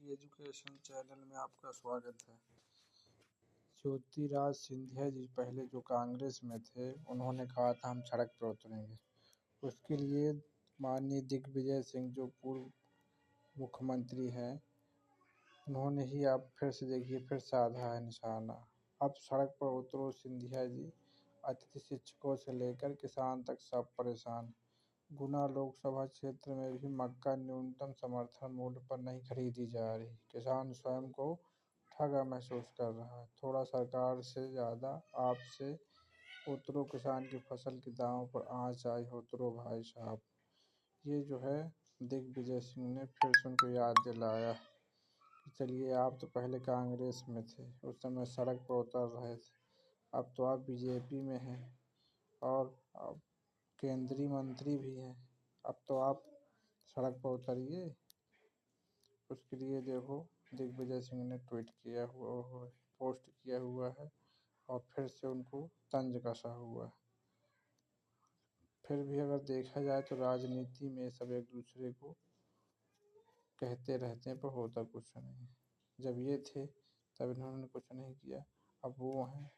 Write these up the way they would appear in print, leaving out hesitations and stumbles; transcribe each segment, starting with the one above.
हमारी education channel में आपका स्वागत है। ज्योतिराज सिंधिया जी पहले जो कांग्रेस में थे, उन्होंने कहा था हम सड़क पर उतरेंगे। उसके लिए माननीय दिग्विजय सिंह जो पूर्व मुख्यमंत्री हैं, उन्होंने ही अब फिर से देखिए फिर साधा है निशाना। अब सड़क पर उतरो सिंधिया जी, अतिथि शिक्षकों से लेकर किसान तक सब परेशान। गुना लोकसभा क्षेत्र में भी मक्का न्यूनतम समर्थन मूल्य पर नहीं खरीदी जा रही। किसान स्वयं को ठगा महसूस कर रहा है। थोड़ा सरकार से ज़्यादा आपसे उतरो, किसान की फसल के दामों पर आँच आई हो उतरो भाई साहब। ये जो है दिग्विजय सिंह ने फिर से उनको याद दिलाया कि चलिए आप तो पहले कांग्रेस में थे, उस समय सड़क पर उतर रहे थे, अब तो आप बीजेपी में हैं और अब केंद्रीय मंत्री भी हैं, अब तो आप सड़क पर उतरिए। उसके लिए देखो दिग्विजय सिंह ने ट्वीट किया हुआ पोस्ट किया हुआ है और फिर से उनको तंज कसा हुआ है। फिर भी अगर देखा जाए तो राजनीति में सब एक दूसरे को कहते रहते हैं पर होता कुछ नहीं। जब ये थे तब इन्होंने कुछ नहीं किया, अब वो हैं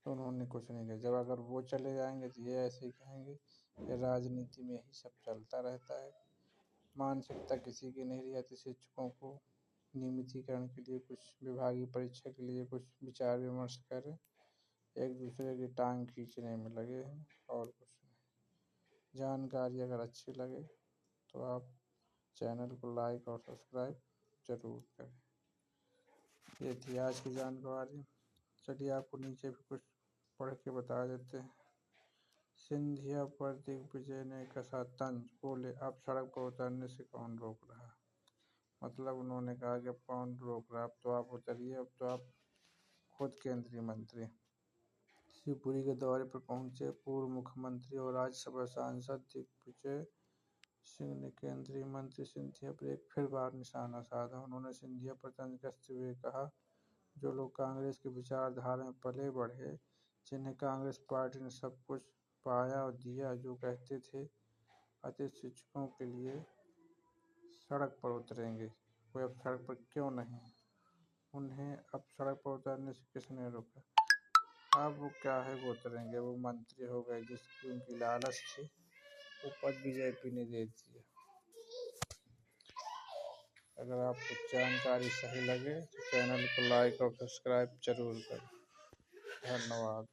तो उन्होंने कुछ नहीं किया। जब अगर वो चले जाएंगे तो ये ऐसे ही कहेंगे। ये राजनीति में यही सब चलता रहता है। मानसिकता किसी की नहीं रहती। शिक्षकों को नियमितीकरण के लिए कुछ विभागीय परीक्षा के लिए कुछ विचार विमर्श करें, एक दूसरे की टांग खींचने में लगे हैं और कुछ नहीं। जानकारी अगर अच्छी लगे तो आप चैनल को लाइक और सब्सक्राइब जरूर करें। ये थी आज की जानकारी। चलिए आपको नीचे भी कुछ पढ़ के बता देते हैं। सिंधिया पर दिग्विजय ने कसा तंज, बोले अब सड़क पर उतरने से कौन रोक रहा। मतलब उन्होंने कहा कि अब कौन रोक रहा, अब तो आप उतरिए, अब तो आप खुद केंद्रीय मंत्री। शिवपुरी के दौरे पर पहुंचे पूर्व मुख्यमंत्री और राज्यसभा सांसद दिग्विजय सिंह ने केंद्रीय मंत्री सिंधिया पर एक फिर बार निशाना साधा। उन्होंने सिंधिया पर तंज कसते हुए कहा, जो लोग कांग्रेस की विचारधारा में पले बढ़े, जिन्हें कांग्रेस पार्टी ने सब कुछ पाया और दिया, जो कहते थे अतिथि शिक्षकों के लिए सड़क पर उतरेंगे, वे अब सड़क पर क्यों नहीं। उन्हें अब सड़क पर उतरने से किसने रोका। अब वो क्या है, वो उतरेंगे। वो मंत्री हो गए, जिसकी उनकी लालच थी वो पद बीजेपी ने दे दिया। अगर आपको जानकारी सही लगे तो चैनल को लाइक और सब्सक्राइब जरूर करें। धन्यवाद।